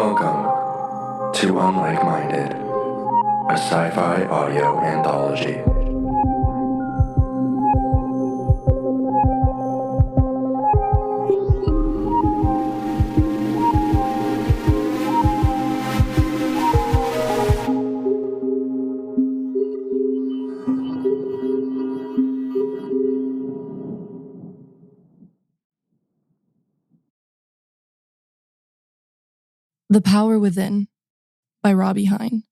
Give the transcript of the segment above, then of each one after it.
Welcome to Unlike-Minded, a sci-fi audio anthology. The Power Within by Robbie Hyne.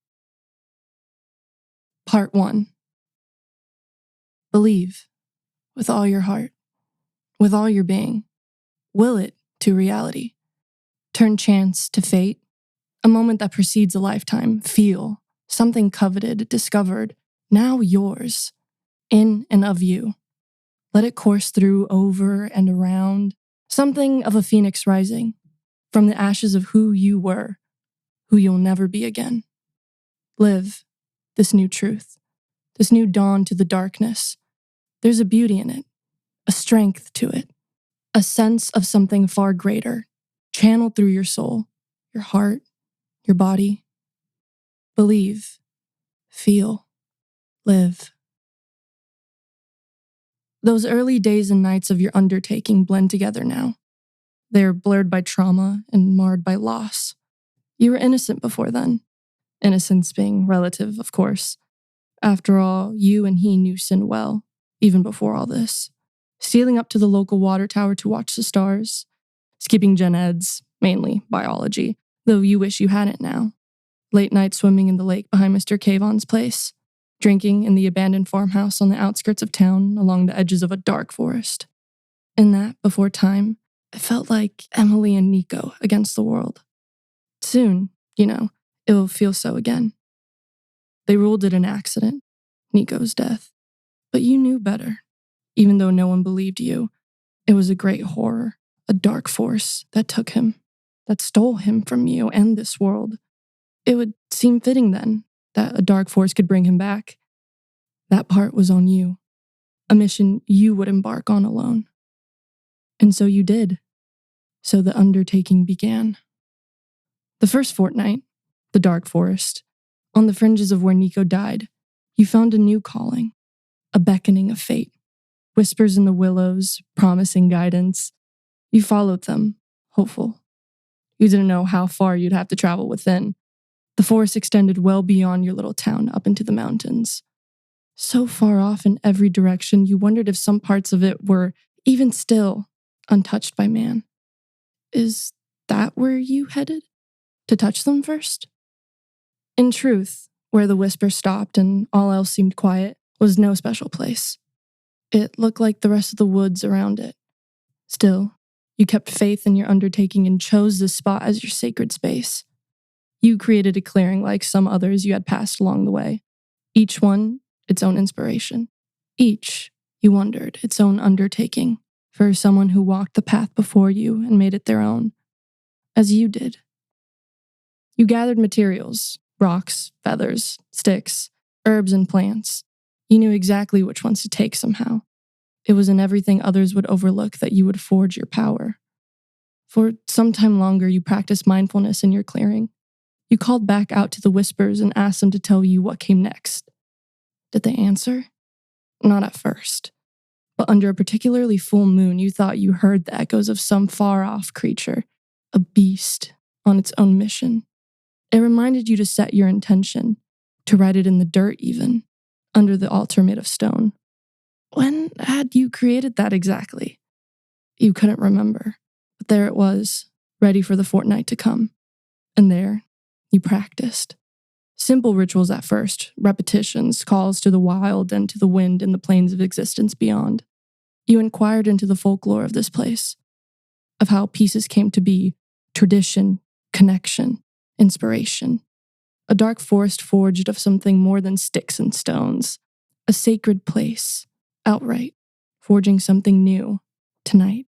Part 1. Believe with all your heart, with all your being. Will it to reality. Turn chance to fate, a moment that precedes a lifetime. Feel something coveted, discovered, now yours, in and of you. Let it course through, over and around, something of a phoenix rising from the ashes of who you were, who you'll never be again. Live this new truth, this new dawn to the darkness. There's a beauty in it, a strength to it, a sense of something far greater, channeled through your soul, your heart, your body. Believe, feel, live. Those early days and nights of your undertaking blend together now. They're blurred by trauma and marred by loss. You were innocent before then. Innocence being relative, of course. After all, you and he knew Sin well, even before all this. Stealing up to the local water tower to watch the stars. Skipping gen eds, mainly biology, though you wish you hadn't now. Late night swimming in the lake behind Mr. Keyvan's place. Drinking in the abandoned farmhouse on the outskirts of town along the edges of a dark forest. In that, before time, it felt like Emily and Nico against the world. Soon, it will feel so again. They ruled it an accident, Nico's death. But you knew better. Even though no one believed you, it was a great horror, a dark force that took him, that stole him from you and this world. It would seem fitting then that a dark force could bring him back. That part was on you, a mission you would embark on alone. And so you did. So the undertaking began. The first fortnight, the dark forest, on the fringes of where Nico died, you found a new calling, a beckoning of fate. Whispers in the willows, promising guidance. You followed them, hopeful. You didn't know how far you'd have to travel within. The forest extended well beyond your little town up into the mountains. So far off in every direction, you wondered if some parts of it were, even still, untouched by man. Is that where you headed? To touch them first? In truth, where the whisper stopped and all else seemed quiet was no special place. It looked like the rest of the woods around it. Still, you kept faith in your undertaking and chose this spot as your sacred space. You created a clearing like some others you had passed along the way. Each one, its own inspiration. Each, you wondered, its own undertaking for someone who walked the path before you and made it their own, as you did. You gathered materials, rocks, feathers, sticks, herbs, and plants. You knew exactly which ones to take somehow. It was in everything others would overlook that you would forge your power. For some time longer, you practiced mindfulness in your clearing. You called back out to the whispers and asked them to tell you what came next. Did they answer? Not at first. But under a particularly full moon, you thought you heard the echoes of some far-off creature, a beast on its own mission. It reminded you to set your intention, to write it in the dirt even, under the altar made of stone. When had you created that exactly? You couldn't remember, but there it was, ready for the fortnight to come. And there, you practiced. Simple rituals at first, repetitions, calls to the wild and to the wind in the plains of existence beyond. You inquired into the folklore of this place, of how pieces came to be, tradition, connection, inspiration. A dark forest forged of something more than sticks and stones. A sacred place, outright, forging something new, tonight.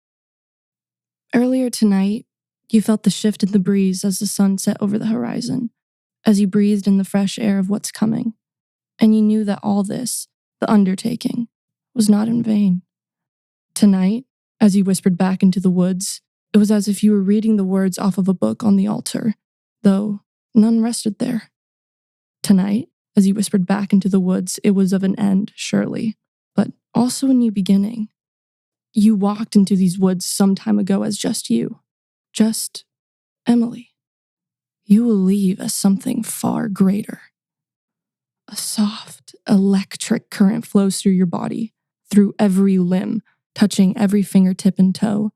Earlier tonight, you felt the shift in the breeze as the sun set over the horizon, as you breathed in the fresh air of what's coming. And you knew that all this, the undertaking, was not in vain. Tonight, as you whispered back into the woods, it was as if you were reading the words off of a book on the altar, though none rested there. Tonight, as you whispered back into the woods, it was of an end, surely, but also a new beginning. You walked into these woods some time ago as just you, just Emily. You will leave as something far greater. A soft, electric current flows through your body, through every limb, touching every fingertip and toe.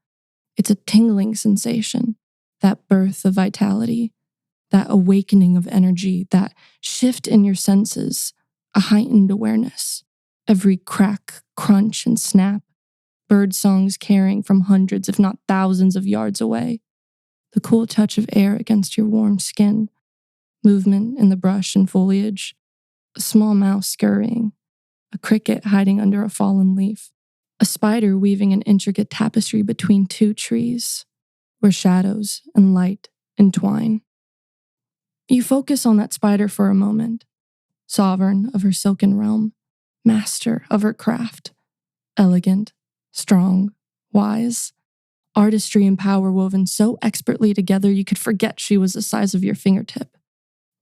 It's a tingling sensation, that birth of vitality, that awakening of energy, that shift in your senses, a heightened awareness. Every crack, crunch, and snap, bird songs carrying from hundreds, if not thousands of yards away. The cool touch of air against your warm skin, movement in the brush and foliage, a small mouse scurrying, a cricket hiding under a fallen leaf, a spider weaving an intricate tapestry between two trees, where shadows and light entwine. You focus on that spider for a moment, sovereign of her silken realm, master of her craft, elegant, strong, wise, artistry and power woven so expertly together you could forget she was the size of your fingertip.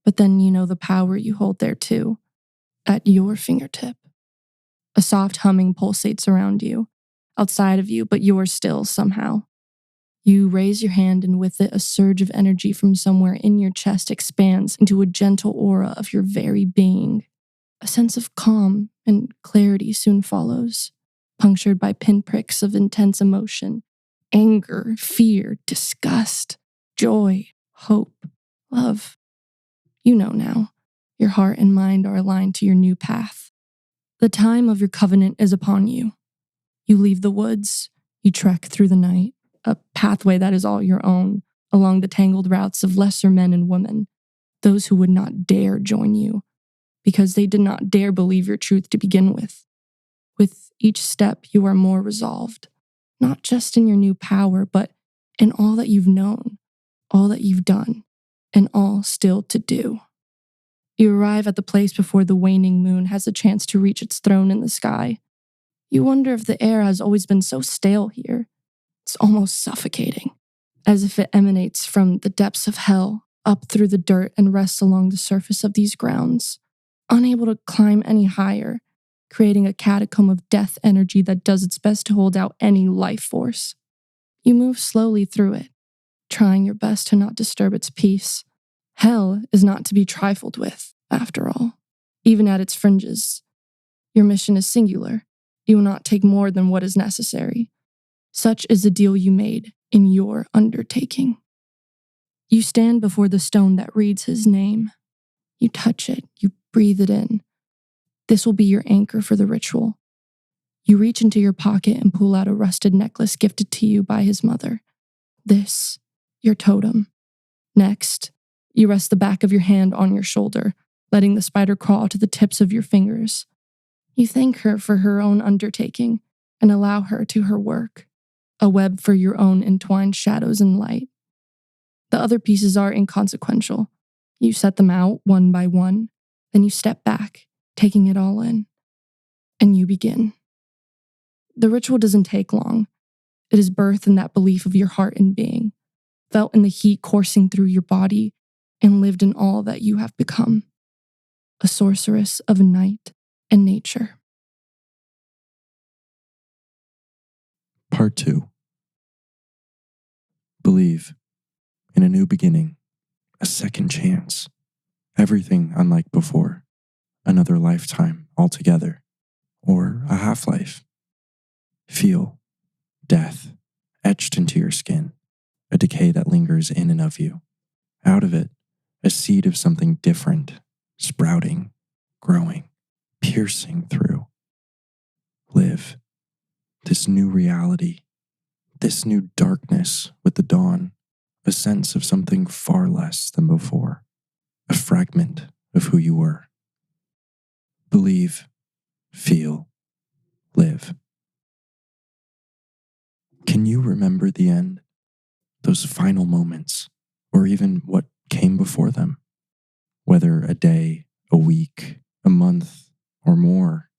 But then you know the power you hold there too, at your fingertip. A soft humming pulsates around you, outside of you, but yours still somehow. You raise your hand, and with it, a surge of energy from somewhere in your chest expands into a gentle aura of your very being. A sense of calm and clarity soon follows, punctured by pinpricks of intense emotion, anger, fear, disgust, joy, hope, love. You know now. Your heart and mind are aligned to your new path. The time of your covenant is upon you. You leave the woods, you trek through the night, a pathway that is all your own, along the tangled routes of lesser men and women, those who would not dare join you, because they did not dare believe your truth to begin with. With each step, you are more resolved, not just in your new power, but in all that you've known, all that you've done, and all still to do. You arrive at the place before the waning moon has a chance to reach its throne in the sky. You wonder if the air has always been so stale here. It's almost suffocating, as if it emanates from the depths of hell, up through the dirt and rests along the surface of these grounds, unable to climb any higher, creating a catacomb of death energy that does its best to hold out any life force. You move slowly through it, trying your best to not disturb its peace. Hell is not to be trifled with, after all, even at its fringes. Your mission is singular. You will not take more than what is necessary. Such is the deal you made in your undertaking. You stand before the stone that reads his name. You touch it, you breathe it in. This will be your anchor for the ritual. You reach into your pocket and pull out a rusted necklace gifted to you by his mother. This, your totem. Next, you rest the back of your hand on your shoulder, letting the spider crawl to the tips of your fingers. You thank her for her own undertaking and allow her to her work, a web for your own entwined shadows and light. The other pieces are inconsequential. You set them out one by one, then you step back, taking it all in, and you begin. The ritual doesn't take long. It is birthed in that belief of your heart and being, felt in the heat coursing through your body, and lived in all that you have become. A sorceress of night and nature. Part 2. Believe in a new beginning, a second chance, everything unlike before, another lifetime altogether, or a half-life. Feel death etched into your skin, a decay that lingers in and of you. Out of it, a seed of something different, sprouting, growing, piercing through. Live this new reality, this new darkness with the dawn, a sense of something far less than before, a fragment of who you were. Believe, feel, live. Can you remember the end? Those final moments, or even what came before them? Whether a day, a week, a month, or more,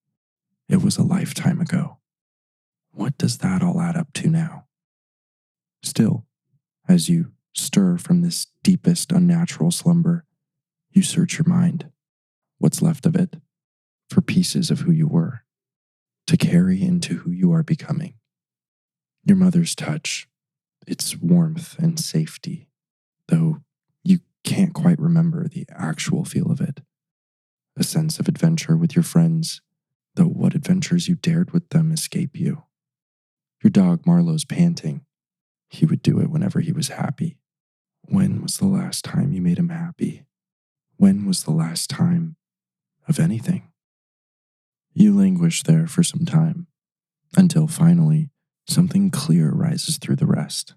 it was a lifetime ago. What does that all add up to now? Still, as you stir from this deepest unnatural slumber, you search your mind, what's left of it, for pieces of who you were, to carry into who you are becoming. Your mother's touch, its warmth and safety, though you can't quite remember the actual feel of it. A sense of adventure with your friends, though what adventures you dared with them escape you. Your dog Marlowe's panting. He would do it whenever he was happy. When was the last time you made him happy? When was the last time of anything? You languish there for some time, until finally something clear rises through the rest,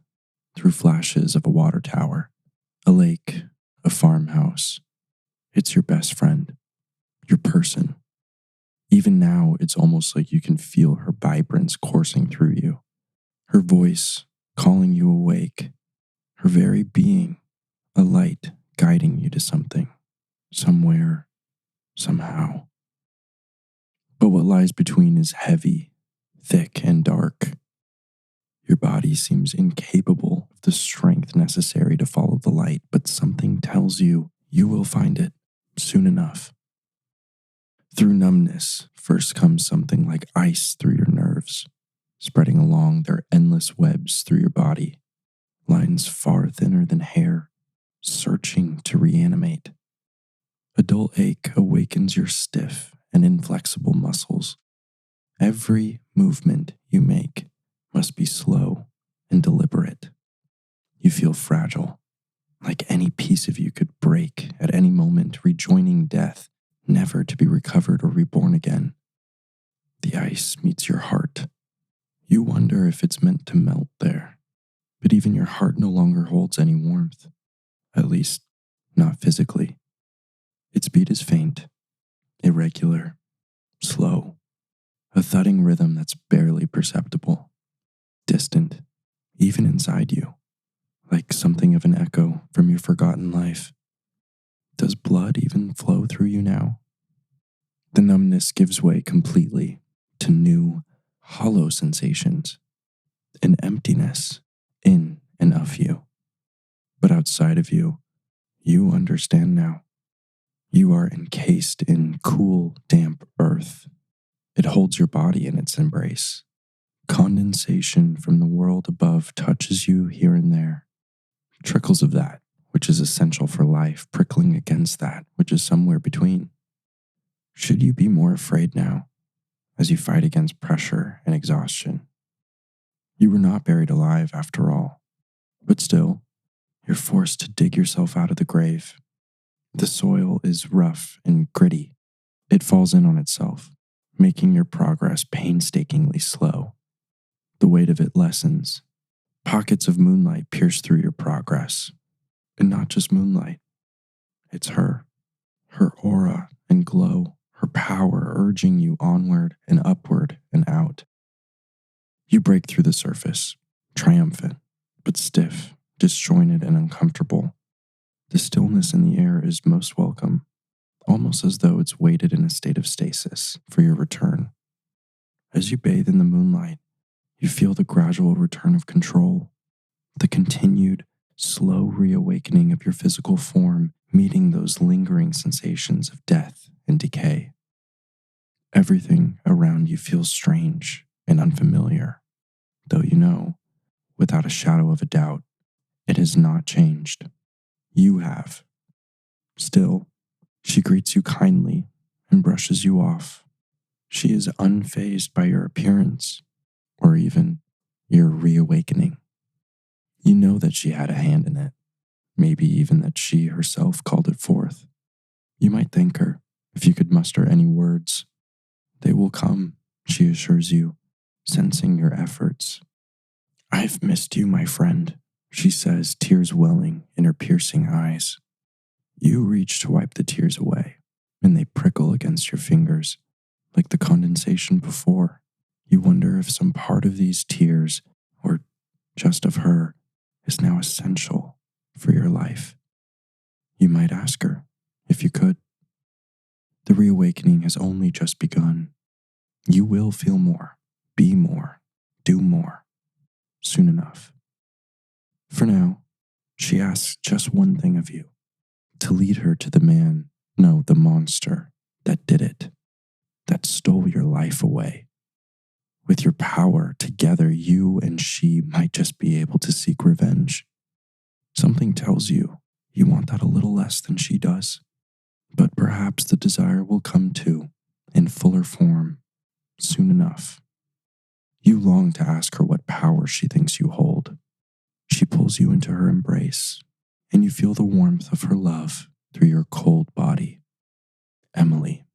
through flashes of a water tower, a lake, a farmhouse. It's your best friend, your person. Even now, it's almost like you can feel her vibrance coursing through you, her voice calling you awake, her very being, a light guiding you to something, somewhere, somehow. But what lies between is heavy, thick, and dark. Your body seems incapable of the strength necessary to follow the light, but something tells you you will find it soon enough. Through numbness, first comes something like ice through your nerves, spreading along their endless webs through your body, lines far thinner than hair, searching to reanimate. A dull ache awakens your stiff and inflexible muscles. Every movement you make must be slow and deliberate. You feel fragile, like any piece of you could break at any moment, rejoining death, never to be recovered or reborn again. The ice meets your heart. You wonder if it's meant to melt there, but even your heart no longer holds any warmth, at least not physically. Its beat is faint, irregular, slow, a thudding rhythm that's barely perceptible, distant, even inside you, like something of an echo from your forgotten life. Does blood even flow through you now? The numbness gives way completely to new, hollow sensations, an emptiness in and of you. But outside of you, you understand now. You are encased in cool, damp earth. It holds your body in its embrace. Condensation from the world above touches you here and there. Trickles of that, which is essential for life, prickling against that, which is somewhere between. Should you be more afraid now, as you fight against pressure and exhaustion? You were not buried alive after all, but still, you're forced to dig yourself out of the grave. The soil is rough and gritty. It falls in on itself, making your progress painstakingly slow. The weight of it lessens. Pockets of moonlight pierce through your progress. And not just moonlight. It's her aura and glow, her power urging you onward and upward and out. You break through the surface, triumphant, but stiff, disjointed, and uncomfortable. The stillness in the air is most welcome, almost as though it's waited in a state of stasis for your return. As you bathe in the moonlight, you feel the gradual return of control, the continued, slow reawakening of your physical form, meeting those lingering sensations of death and decay. Everything around you feels strange and unfamiliar, though you know, without a shadow of a doubt, it has not changed. You have. Still, she greets you kindly and brushes you off. She is unfazed by your appearance, or even your reawakening. You know that she had a hand in it, maybe even that she herself called it forth. You might thank her if you could muster any words. They will come, she assures you, sensing your efforts. I've missed you, my friend, she says, tears welling in her piercing eyes. You reach to wipe the tears away, and they prickle against your fingers, like the condensation before. You wonder if some part of these tears, or just of her, is now essential for your life. You might ask her, if you could. The reawakening has only just begun. You will feel more, be more, do more, soon enough. For now, She asks just one thing of you, to lead her to the man, no, the monster that did it, that stole your life away. With your power, together you and she might just be able to seek revenge. Something tells you you want that a little less than she does, but perhaps the desire will come too, in fuller form, soon enough. You long to ask her what power she thinks you hold. She pulls you into her embrace, and you feel the warmth of her love through your cold body. Emily,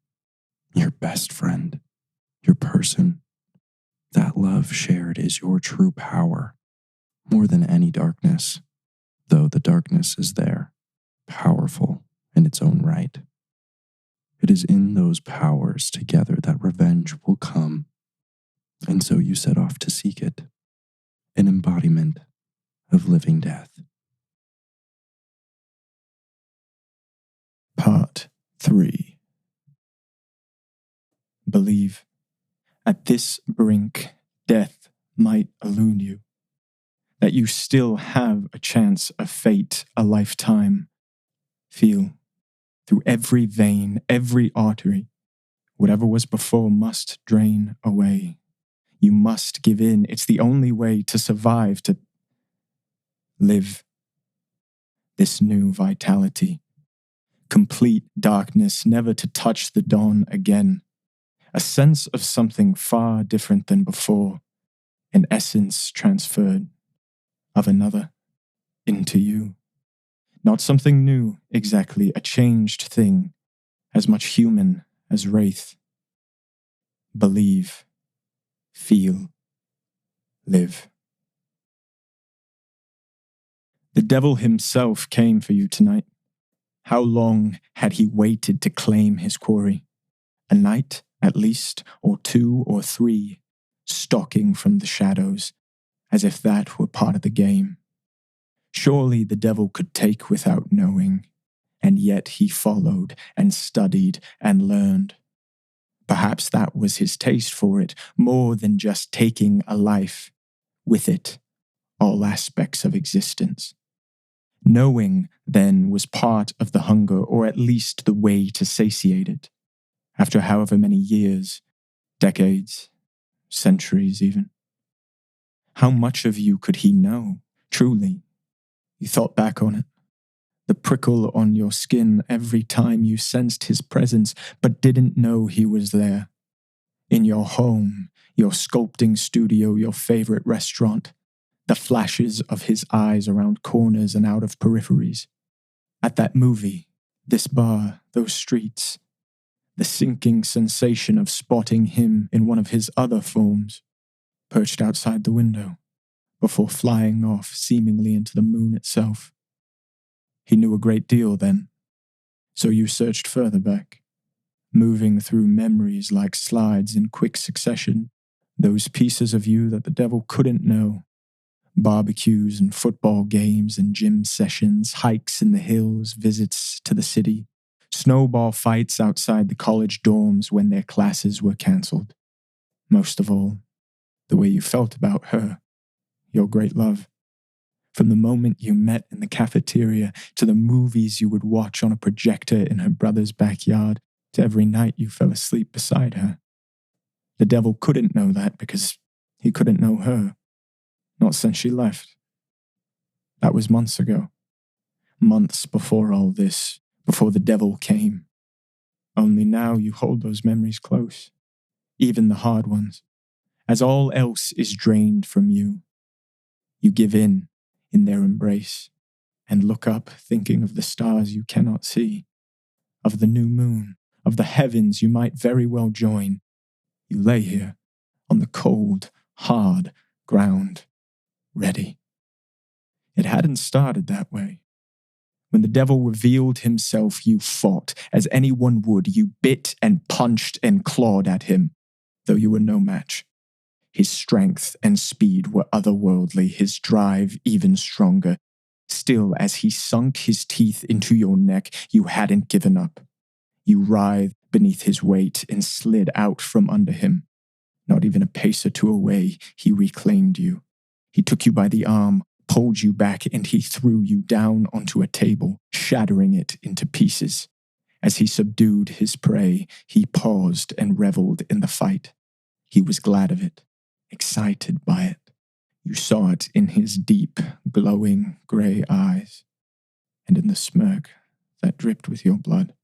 your best friend, your person. That love shared is your true power, more than any darkness, though the darkness is there, powerful in its own right. It is in those powers together that revenge will come, and so you set off to seek it, an embodiment of living death. Part 3. Believe. At this brink, death might elude you. That you still have a chance, a fate, a lifetime. Feel. Through every vein, every artery, whatever was before must drain away. You must give in. It's the only way to survive, to live. This new vitality. Complete darkness, never to touch the dawn again. A sense of something far different than before, an essence transferred of another into you. Not something new, exactly, a changed thing, as much human as wraith. Believe, feel, live. The devil himself came for you tonight. How long had he waited to claim his quarry? A night, at least, or 2 or 3, stalking from the shadows, as if that were part of the game. Surely the devil could take without knowing, and yet he followed and studied and learned. Perhaps that was his taste for it, more than just taking a life, with it, all aspects of existence. Knowing, then, was part of the hunger, or at least the way to satiate it. After however many years, decades, centuries even. How much of you could he know, truly? You thought back on it. The prickle on your skin every time you sensed his presence, but didn't know he was there. In your home, your sculpting studio, your favorite restaurant, the flashes of his eyes around corners and out of peripheries. At that movie, this bar, those streets, the sinking sensation of spotting him in one of his other forms, perched outside the window, before flying off seemingly into the moon itself. He knew a great deal then, so you searched further back, moving through memories like slides in quick succession, those pieces of you that the devil couldn't know. Barbecues and football games and gym sessions, hikes in the hills, visits to the city, snowball fights outside the college dorms when their classes were cancelled. Most of all, the way you felt about her, your great love. From the moment you met in the cafeteria to the movies you would watch on a projector in her brother's backyard to every night you fell asleep beside her. The devil couldn't know that because he couldn't know her. Not since she left. That was months ago. Months before all this, before the devil came. Only now you hold those memories close, even the hard ones, as all else is drained from you. You give in their embrace, and look up thinking of the stars you cannot see, of the new moon, of the heavens you might very well join. You lay here, on the cold, hard ground, ready. It hadn't started that way. When the devil revealed himself, you fought, as anyone would. You bit and punched and clawed at him, though you were no match. His strength and speed were otherworldly, his drive even stronger. Still, as he sunk his teeth into your neck, you hadn't given up. You writhed beneath his weight and slid out from under him. Not even a pace or two away, he reclaimed you. He took you by the arm, pulled you back, and he threw you down onto a table, shattering it into pieces. As he subdued his prey, he paused and reveled in the fight. He was glad of it, excited by it. You saw it in his deep, glowing grey eyes, and in the smirk that dripped with your blood.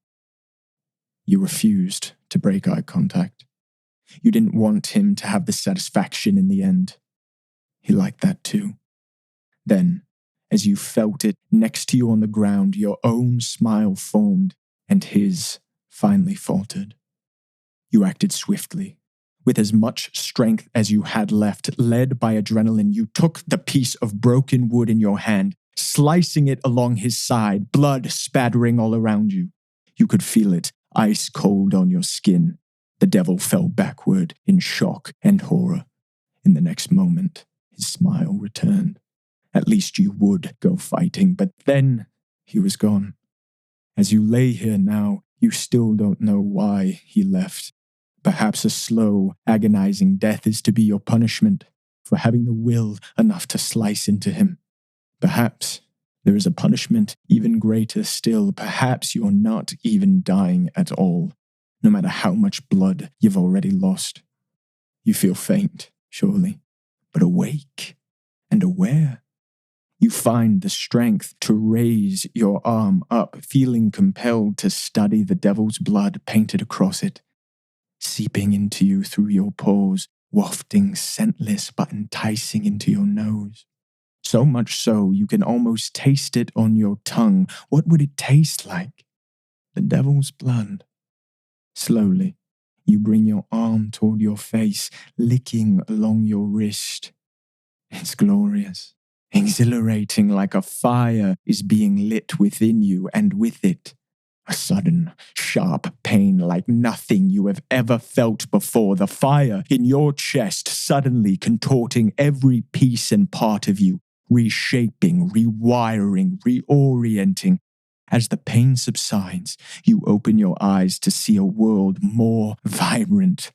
You refused to break eye contact. You didn't want him to have the satisfaction in the end. He liked that too. Then, as you felt it next to you on the ground, your own smile formed, and his finally faltered. You acted swiftly. With as much strength as you had left, led by adrenaline, you took the piece of broken wood in your hand, slicing it along his side, blood spattering all around you. You could feel it, ice cold on your skin. The devil fell backward in shock and horror. In the next moment, his smile returned. At least you would go fighting, but then he was gone. As you lay here now, you still don't know why he left. Perhaps a slow, agonizing death is to be your punishment for having the will enough to slice into him. Perhaps there is a punishment even greater still. Perhaps you're not even dying at all, no matter how much blood you've already lost. You feel faint, surely, but awake and aware. You find the strength to raise your arm up, feeling compelled to study the devil's blood painted across it, seeping into you through your pores, wafting scentless but enticing into your nose. So much so you can almost taste it on your tongue. What would it taste like? The devil's blood. Slowly, you bring your arm toward your face, licking along your wrist. It's glorious, exhilarating, like a fire is being lit within you, and with it, a sudden, sharp pain like nothing you have ever felt before. The fire in your chest suddenly contorting every piece and part of you, reshaping, rewiring, reorienting. As the pain subsides, you open your eyes to see a world more vibrant.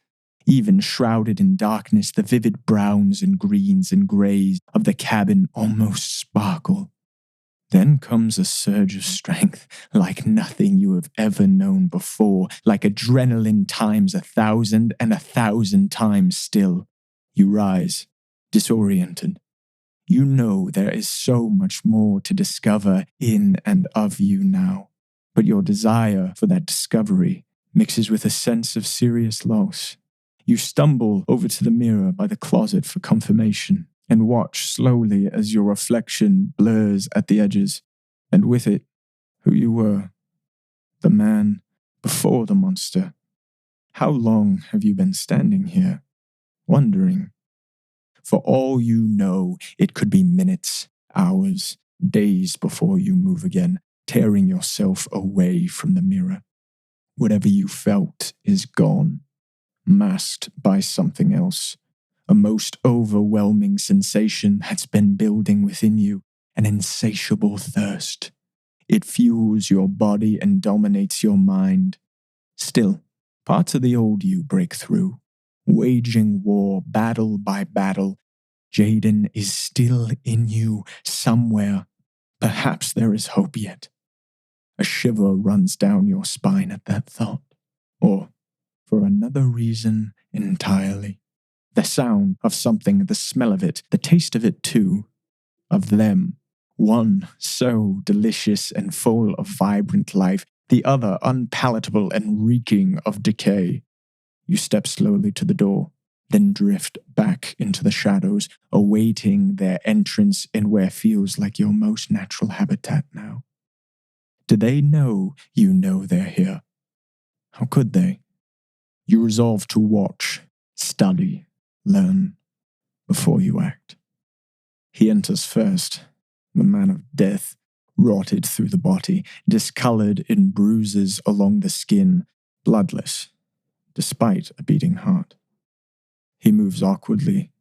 Even shrouded in darkness, the vivid browns and greens and greys of the cabin almost sparkle. Then comes a surge of strength like nothing you have ever known before, like adrenaline times 1,000 and 1,000 times still. You rise, disoriented. You know there is so much more to discover in and of you now, but your desire for that discovery mixes with a sense of serious loss. You stumble over to the mirror by the closet for confirmation and watch slowly as your reflection blurs at the edges, and with it, who you were, the man before the monster. How long have you been standing here, wondering? For all you know, it could be minutes, hours, days before you move again, tearing yourself away from the mirror. Whatever you felt is gone, masked by something else. A most overwhelming sensation that's been building within you, an insatiable thirst. It fuels your body and dominates your mind. Still, parts of the old you break through, waging war battle by battle. Jaden is still in you somewhere. Perhaps there is hope yet. A shiver runs down your spine at that thought. Or, for another reason entirely. The sound of something, the smell of it, the taste of it too. Of them. One so delicious and full of vibrant life, the other unpalatable and reeking of decay. You step slowly to the door, then drift back into the shadows, awaiting their entrance in where feels like your most natural habitat now. Do they know you know they're here? How could they? You resolve to watch, study, learn, before you act. He enters first, the man of death, rotted through the body, discolored in bruises along the skin, bloodless, despite a beating heart. He moves awkwardly,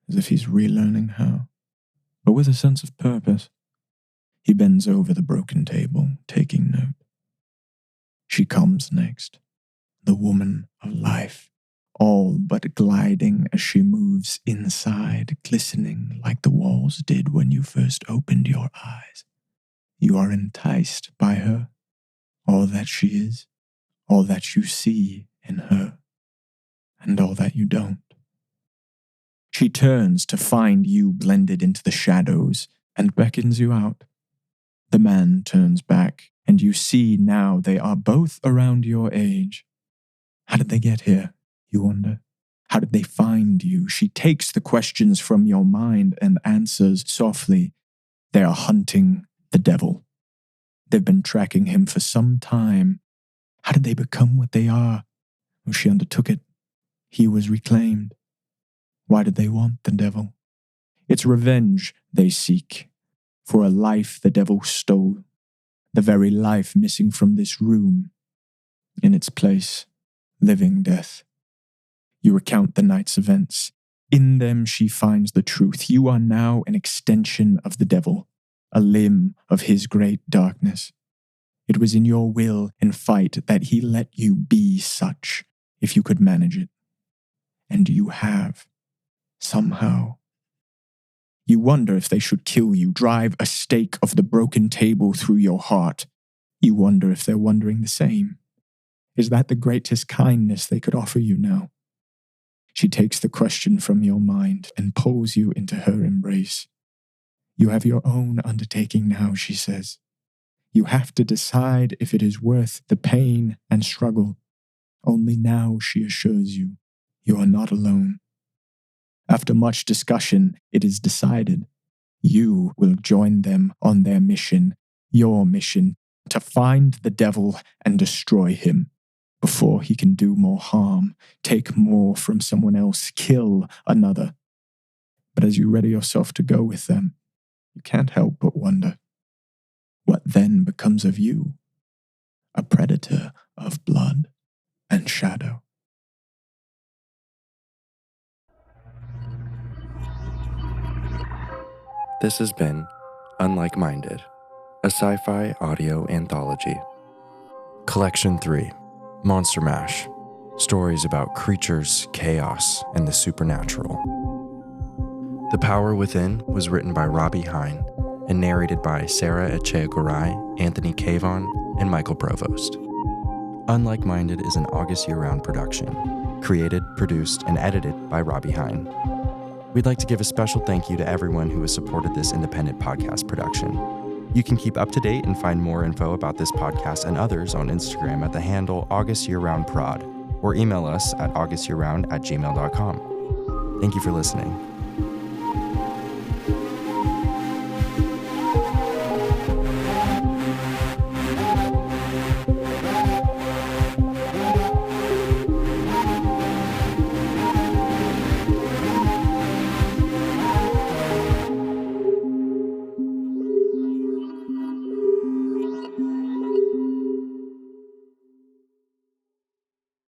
as if he's relearning how, but with a sense of purpose. He bends over the broken table, taking note. She comes next, the woman of life, all but gliding as she moves inside, glistening like the walls did when you first opened your eyes. You are enticed by her, all that she is, all that you see in her, and all that you don't. She turns to find you blended into the shadows and beckons you out. The man turns back, and you see now they are both around your age. How did they get here, you wonder? How did they find you? She takes the questions from your mind and answers softly. They are hunting the devil. They've been tracking him for some time. How did they become what they are? Well, she undertook it. He was reclaimed. Why did they want the devil? It's revenge they seek for a life the devil stole, the very life missing from this room. In its place, living death. You recount the night's events. In them she finds the truth. You are now an extension of the devil, a limb of his great darkness. It was in your will and fight that he let you be such, if you could manage it. And you have, somehow. You wonder if they should kill you, drive a stake of the broken table through your heart. You wonder if they're wondering the same. Is that the greatest kindness they could offer you now? She takes the question from your mind and pulls you into her embrace. You have your own undertaking now, she says. You have to decide if it is worth the pain and struggle. Only now, she assures you, you are not alone. After much discussion, it is decided. You will join them on their mission, your mission, to find the devil and destroy him before he can do more harm, take more from someone else, kill another. But as you ready yourself to go with them, you can't help but wonder, what then becomes of you? A predator of blood and shadow. This has been Unlike Minded, a sci-fi audio anthology. Collection 3, Monster Mash, stories about creatures, chaos, and the supernatural. The Power Within was written by Robbie, Hyne and narrated by Sara Echeagaray, Anthony Keyvan, and Michael Provost. Unlike Minded is an August year-round production, created, produced, and edited by Robbie, Hyne. We'd like to give a special thank you to everyone who has supported this independent podcast production. You can keep up to date and find more info about this podcast and others on Instagram at the handle AugustYearRoundProd or email us at augustyearround@gmail.com. Thank you for listening.